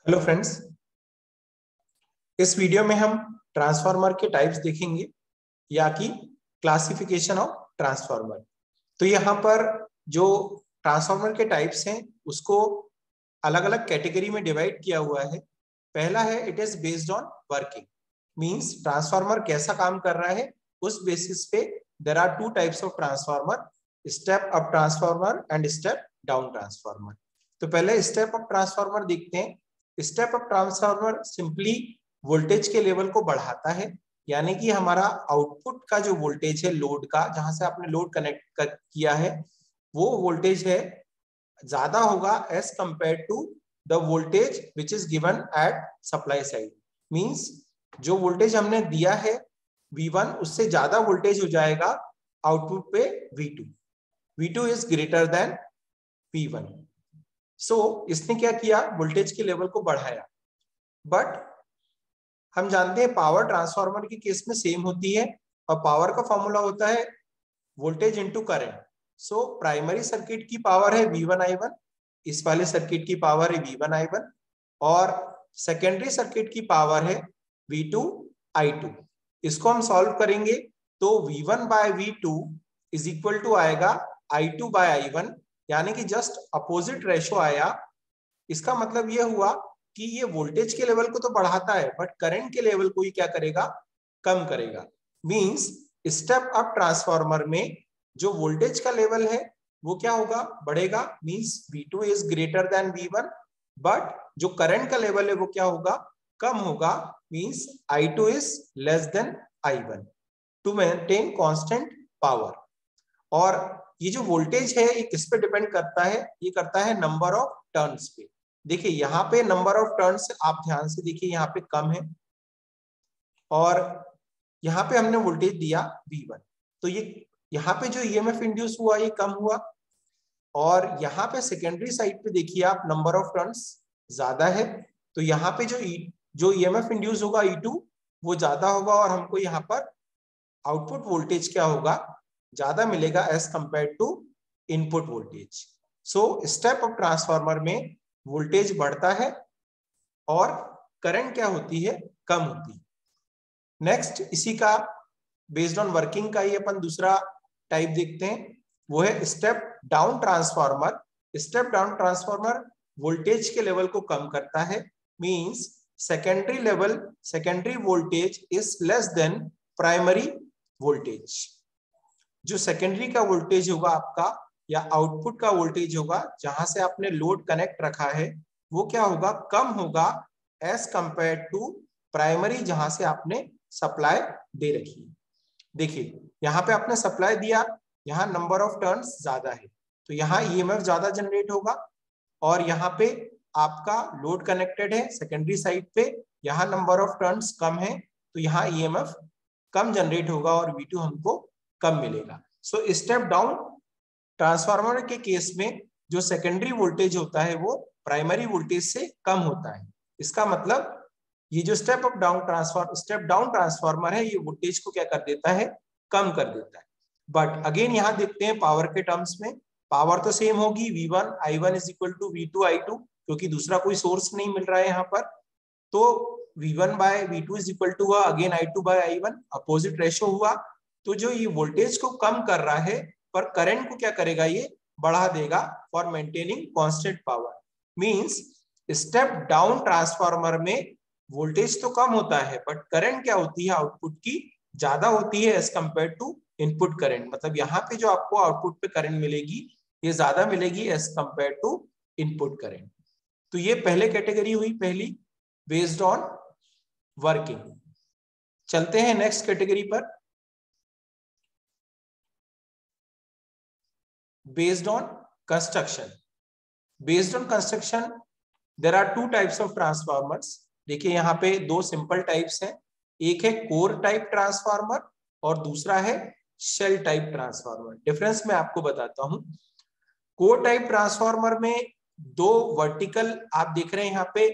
Hello friends, इस video में हम ट्रांसफार्मर के टाइप्स देखेंगे या कि क्लासिफिकेशन ऑफ ट्रांसफार्मर। तो यहाँ पर जो ट्रांसफार्मर के टाइप्स हैं उसको अलग अलग कैटेगरी में डिवाइड किया हुआ है। पहला है it is based on working, means transformer कैसा काम कर रहा है उस बेसिस पे there are two types of transformer, step up transformer and step down transformer. तो पहले स्टेप अप ट्रांसफार्मर देखते हैं। Step up transformer simply voltage के लेवल को बढ़ाता है, यानी कि हमारा आउटपुट का जो वोल्टेज है लोड का, जहां से आपने लोड कनेक्ट किया है वो वोल्टेज है ज्यादा होगा as compare to the voltage which is given at supply side. Means जो वोल्टेज हमने दिया है V1 उससे ज्यादा वोल्टेज हो जाएगा आउटपुट पे V2। V2 is greater than V1। सो इसने क्या किया, वोल्टेज के लेवल को बढ़ाया। बट हम जानते हैं पावर ट्रांसफार्मर की केस में सेम होती है और पावर का फॉर्मूला होता है voltage into current. So primary circuit की पावर है V1 I1, इस वाले सर्किट की पावर है V1 I1 और सेकेंडरी सर्किट की पावर है V2 I2। इसको हम सॉल्व करेंगे तो V1 by V2 is equal to आएगा I2 बाय I1, यानी कि जस्ट अपोजिट रेशो आया। इसका मतलब यह हुआ कि ये वोल्टेज के लेवल को तो बढ़ाता है बट करंट के लेवल को ही क्या करेगा, कम करेगा। मींस स्टेप अप ट्रांसफार्मर में जो वोल्टेज का लेवल है वो क्या होगा, बढ़ेगा। Means V2 is greater than V1, but जो करंट का लेवल है वो क्या होगा, कम होगा। Means I2 is less than I1 to maintain constant power. और ये जो वोल्टेज है ये किस पे डिपेंड करता है, ये करता है नंबर ऑफ टर्न्स पे। देखिए यहाँ पे नंबर ऑफ टर्न्स आप ध्यान से देखिए यहाँ पे कम है और यहाँ पे हमने वोल्टेज दिया V1, तो ये यहाँ पे जो EMF इंड्यूस हुआ ये कम हुआ। और यहाँ पे सेकेंडरी साइड पे देखिए आप नंबर ऑफ टर्न्स ज्यादा है, तो यहाँ पे जो EMF इंड्यूस होगा E2 वो ज्यादा होगा और हमको यहाँ पर आउटपुट वोल्टेज क्या होगा, ज्यादा मिलेगा as compare to input voltage. So step up transformer में वोल्टेज बढ़ता है और करंट क्या होती है, कम होती है। नेक्स्ट इसी का बेस्ड ऑन वर्किंग का ही अपन दूसरा टाइप देखते हैं, वो है step down transformer. Step down transformer voltage के लेवल को कम करता है। Means secondary voltage is less then primary voltage. जो सेकेंडरी का वोल्टेज होगा आपका या आउटपुट का वोल्टेज होगा जहां से आपने लोड कनेक्ट रखा है वो क्या होगा, कम होगा एज कंपेयर टू प्राइमरी जहां से आपने सप्लाई दे रखी है। देखिए यहाँ पे आपने सप्लाई दिया, यहाँ नंबर ऑफ टर्न्स ज्यादा है तो यहाँ EMF ज्यादा जनरेट होगा। और यहाँ पे आपका लोड कनेक्टेड है सेकेंडरी साइड पे, यहाँ नंबर ऑफ टर्न्स कम है तो यहाँ EMF कम जनरेट होगा और V2 हमको कम मिलेगा। सो स्टेप डाउन ट्रांसफार्मर के केस में जो सेकेंडरी वोल्टेज होता है वो प्राइमरी वोल्टेज से कम होता है। इसका मतलब ये जो स्टेप डाउन ट्रांसफार्मर है ये वोल्टेज को क्या कर देता है, कम कर देता है। बट अगेन यहाँ देखते हैं पावर के टर्म्स में, पावर तो सेम होगी V1 I1 is equal to V2 I2, क्योंकि दूसरा कोई सोर्स नहीं मिल रहा है यहाँ पर। तो V1 by V2 is equal to हुआ again I2 by I1, opposite ratio हुआ। तो जो ये वोल्टेज को कम कर रहा है पर करंट को क्या करेगा, ये बढ़ा देगा for maintaining constant power. Means step down transformer में वोल्टेज तो कम होता है बट करंट क्या होती है, आउटपुट की ज्यादा होती है as compare to input current. मतलब यहाँ पे जो आपको आउटपुट पे करंट मिलेगी ये ज्यादा मिलेगी as compare to input current. तो ये पहले कैटेगरी हुई, पहली बेस्ड ऑन वर्किंग। चलते हैं नेक्स्ट कैटेगरी पर, based on construction. Based on construction there are two types of transformers. देखिए यहाँ पे दो सिंपल टाइप्स हैं, एक है कोर टाइप ट्रांसफार्मर और दूसरा है शेल टाइप ट्रांसफार्मर। डिफरेंस मैं आपको बताता हूं। कोर टाइप ट्रांसफार्मर में दो वर्टिकल आप देख रहे हैं, यहाँ पे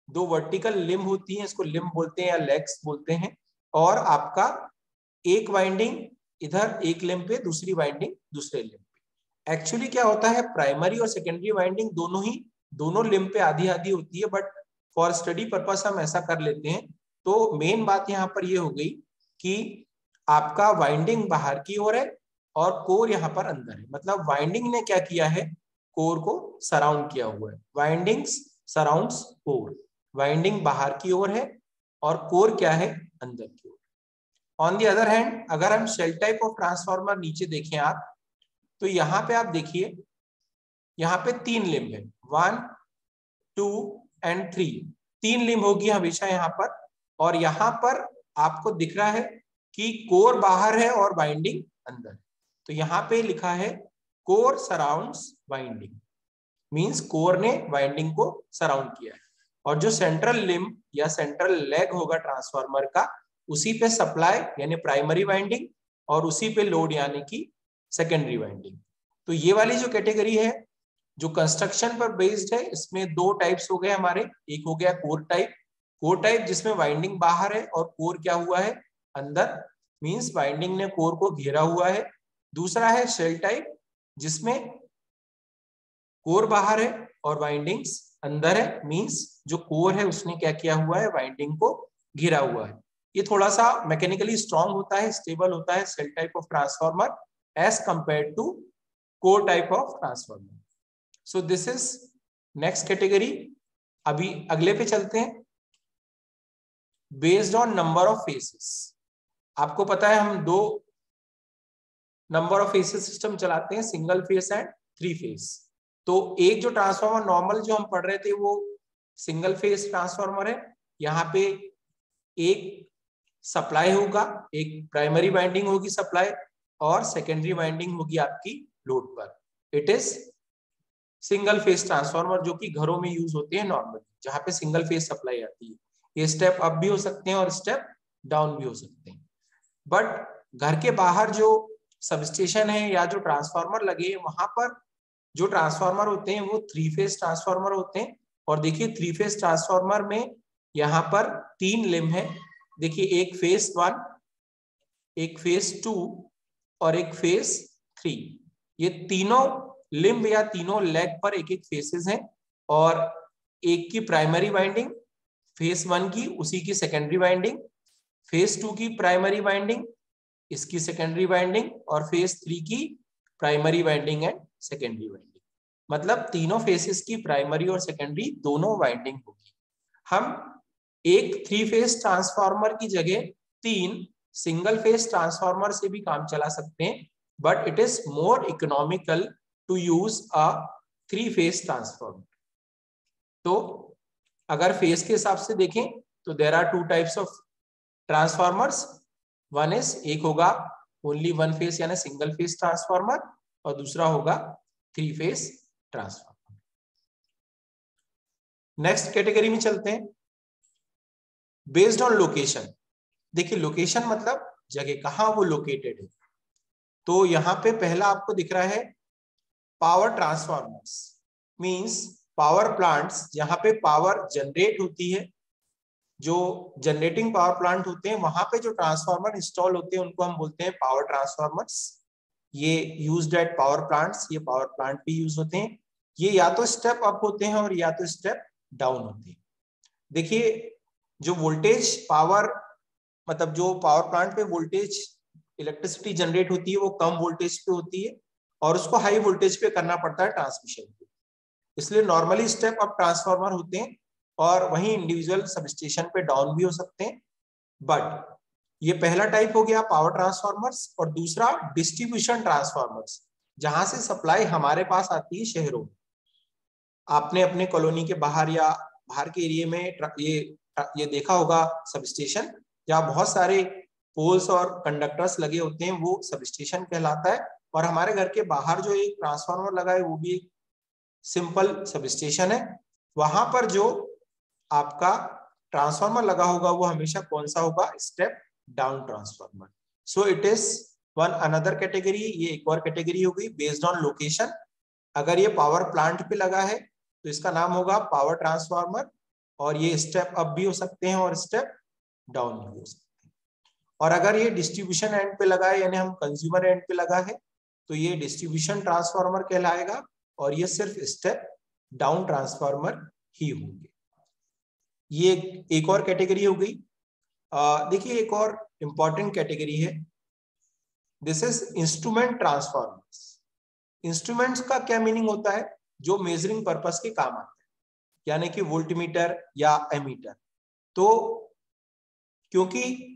दो वर्टिकल लिम्ब होती हैं, इसको लिम्ब बोलते हैं या लेग्स बोलते हैं, और आपका एक वाइंडिंग इधर एक लिम्ब पे, दूसरी वाइंडिंग दूसरे लिम्ब पे। एक्चुअली क्या होता है, प्राइमरी और सेकेंडरी वाइंडिंग दोनों लिम्ब पे आधी आधी होती है, बट फॉर स्टडी पर्पस हम ऐसा कर लेते हैं। तो मेन बात यहाँ पर ये हो गई कि आपका वाइंडिंग बाहर की ओर है और कोर यहाँ पर अंदर है। मतलब वाइंडिंग ने क्या किया है, कोर को सराउंड किया हुआ है। वाइंडिंग्स सराउंड्स कोर, वाइंडिंग बाहर की ओर है और कोर क्या है, अंदर की ओर। ऑन दी अदर हैंड, अगर हम शेल टाइप ऑफ ट्रांसफार्मर नीचे देखें आप, तो यहाँ पे आप देखिए, यहाँ पे 3 लिंब है, 1, 2 एंड 3। 3 लिंब होगी हमेशा यहाँ पर। और यहाँ पर आपको दिख रहा है कि कोर बाहर है और वाइंडिंग अंदर। तो यहाँ पे लिखा है core surrounds winding, means core ने वाइंडिंग को सराउंड किया है। और जो सेंट्रल लिंब या सेंट्रल लेग होगा ट्रांसफार्मर का, उसी पे सप्लाई यानी प्राइमरी वाइंडिंग और उसी पे लोड यानी कि सेकेंडरी वाइंडिंग। तो ये वाली जो कैटेगरी है जो कंस्ट्रक्शन पर बेस्ड है, इसमें 2 टाइप्स हो गए हमारे। एक हो गया कोर टाइप, कोर टाइप जिसमें वाइंडिंग बाहर है और कोर क्या हुआ है, अंदर, मींस वाइंडिंग ने कोर को घेरा हुआ है। दूसरा है शेल टाइप जिसमें कोर बाहर है और वाइंडिंग्स अंदर है, मींस जो कोर है उसने क्या किया हुआ है, वाइंडिंग को घेरा हुआ है। ये थोड़ा सा मैकेनिकली स्ट्रांग होता है, स्टेबल होता है shell type of transformer as compared to core type of transformer. So this is next category. अभी अगले पे चलते हैं। Based on number of phases, आपको पता है हम 2 नंबर ऑफ फेसेस सिस्टम चलाते हैं, सिंगल फेस एंड 3 फेस। तो एक जो ट्रांसफार्मर नॉर्मल जो हम पढ़ रहे थे वो सिंगल फेस ट्रांसफार्मर है। यहाँ पे एक सप्लाई होगा, एक प्राइमरी वाइंडिंग होगी सप्लाई और सेकेंडरी वाइंडिंग होगी आपकी लोड पर। It is single phase transformer जो कि घरों में यूज होते हैं नॉर्मली, जहां पे सिंगल फेस सप्लाई आती है। ये स्टेप अप भी हो सकते हैं और स्टेप डाउन भी हो सकते हैं। बट घर के बाहर जो सबस्टेशन है या जो ट्रांसफार्मर लगे वहां पर जो ट्रांसफार्मर होते हैं वो 3 फेस ट्रांसफार्मर होते हैं। और देखिए 3 फेस ट्रांसफार्मर में यहाँ पर 3 लिंब है। देखिए एक फेस 1, एक फेस 2 और एक फेस 3। ये तीनों लिंब या तीनों लेग पर एक एक फेसेस हैं और एक की प्राइमरी वाइंडिंग, फेस 1 की उसी की सेकेंडरी वाइंडिंग, फेस 2 की प्राइमरी वाइंडिंग इसकी सेकेंडरी वाइंडिंग और फेस 3 की primary winding and secondary winding. मतलब तीनों फेसेस की प्राइमरी और सेकेंडरी दोनों वाइंडिंग होगी। हम एक 3 फेस ट्रांसफार्मर की जगह 3 सिंगल फेस ट्रांसफार्मर से भी काम चला सकते हैं, but it is more economical to use a 3 phase transformer. तो अगर फेस के हिसाब से देखें तो there are 2 types of transformers. One is, एक होगा ओनली 1 फेस यानी सिंगल फेस ट्रांसफार्मर और दूसरा होगा 3 फेस ट्रांसफार्मर। नेक्स्ट कैटेगरी में चलते हैं, बेस्ड ऑन लोकेशन। देखिए लोकेशन मतलब जगह, कहां वो लोकेटेड है। तो यहां पे पहला आपको दिख रहा है power transformers, means power plants जहां पे पावर जनरेट होती है। जो जनरेटिंग पावर प्लांट होते हैं वहां पे जो ट्रांसफार्मर इंस्टॉल होते हैं उनको हम बोलते हैं पावर ट्रांसफार्मर्स। ये यूज्ड एट पावर प्लांट्स, ये पावर प्लांट पे यूज होते हैं। ये या तो स्टेप अप होते हैं और या तो स्टेप डाउन होते हैं। देखिए जो वोल्टेज पावर, मतलब जो पावर प्लांट पे वोल्टेज इलेक्ट्रिसिटी जनरेट होती है वो कम वोल्टेज पे होती है और उसको हाई वोल्टेज पे करना पड़ता है ट्रांसमिशन पे। इसलिए नॉर्मली स्टेप अप ट्रांसफार्मर होते हैं और वहीं इंडिविजुअल सबस्टेशन पे डाउन भी हो सकते हैं। बट ये पहला टाइप हो गया पावर ट्रांसफार्मर्स और दूसरा डिस्ट्रीब्यूशन ट्रांसफार्मर्स, जहां से सप्लाई हमारे पास आती है शहरों में। आपने अपने कॉलोनी के बाहर या बाहर के एरिया में ये देखा होगा सबस्टेशन, जहाँ बहुत सारे पोल्स और कंडक्टर्स लगे होते हैं, वो सबस्टेशन कहलाता है। और हमारे घर के बाहर जो एक ट्रांसफार्मर लगा है वो भी एक सिंपल सबस्टेशन है। वहां पर जो आपका ट्रांसफार्मर लगा होगा वो हमेशा कौन सा होगा, step down transformer. So it is one another category. ये एक और कैटेगरी होगी बेस्ड ऑन लोकेशन। अगर ये पावर प्लांट पे लगा है तो इसका नाम होगा पावर ट्रांसफार्मर और ये स्टेप अप भी हो सकते हैं और स्टेप डाउन भी हो सकते हैं। और अगर ये डिस्ट्रीब्यूशन एंड पे लगा है यानी हम कंज्यूमर एंड पे लगा है तो ये डिस्ट्रीब्यूशन ट्रांसफार्मर कहलाएगा और ये सिर्फ स्टेप डाउन ट्रांसफार्मर ही होंगे। ये एक और कैटेगरी हो गई। देखिए एक और इंपॉर्टेंट कैटेगरी है, this is instrument transformers. Instruments का क्या मीनिंग होता है? जो मेजरिंग पर्पस के काम आते हैं, यानी कि वोल्टमीटर या एमीटर। तो क्योंकि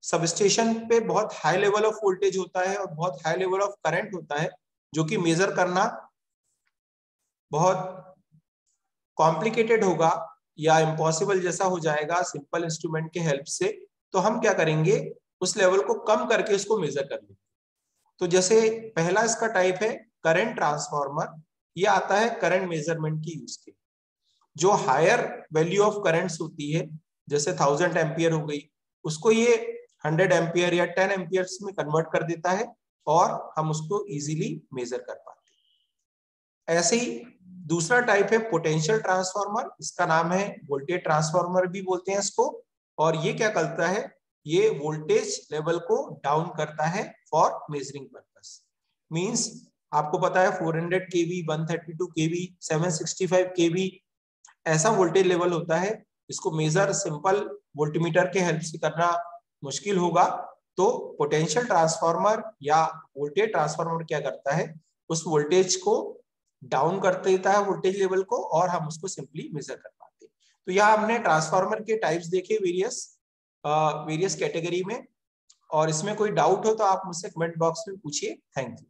सबस्टेशन पे बहुत हाई लेवल ऑफ वोल्टेज होता है और बहुत हाई लेवल ऑफ करंट होता है, जो कि मेजर करना बहुत कॉम्प्लिकेटेड होगा या इम्पॉसिबल जैसा हो जाएगा सिंपल इंस्ट्रूमेंट के हेल्प से। तो हम क्या करेंगे, उस लेवल को कम करके उसको मेजर कर लेंगे। तो जैसे पहला इसका टाइप है करंट ट्रांसफार्मर, ये आता है करंट मेजरमेंट की यूज के। जो हायर वैल्यू ऑफ करंट्स होती है, जैसे 1000 एम्पियर हो गई, उसको ये 100 एम्पियर या 10 एम्पियर्स में कन्वर्ट कर देता है और हम उसको इजीली मेजर कर पाते हैं। ऐसे ही दूसरा टाइप है पोटेंशियल ट्रांसफार्मर, इसका नाम है वोल्टेज ट्रांसफार्मर भी बोलते हैं इसको। और ये क्या करता है, ये वोल्टेज लेवल को डाउन करता है फॉर मेजरिंग पर्पस। मींस आपको पता है 400 केवी, 132 केवी, 765 केवी ऐसा वोल्टेज लेवल होता है। इसको मेजर सिंपल वोल्टमीटर के हेल्प से करना मुश्किल होगा। तो पोटेंशियल ट्रांसफार्मर या वोल्टेज ट्रांसफार्मर क्या करता है, उस वोल्टेज को डाउन कर देता है वोल्टेज लेवल को, और हम उसको सिंपली मेजर कर पाते हैं। तो यहाँ हमने ट्रांसफार्मर के टाइप्स देखे वेरियस कैटेगरी में। और इसमें कोई डाउट हो तो आप मुझसे कमेंट बॉक्स में पूछिए। Thank you.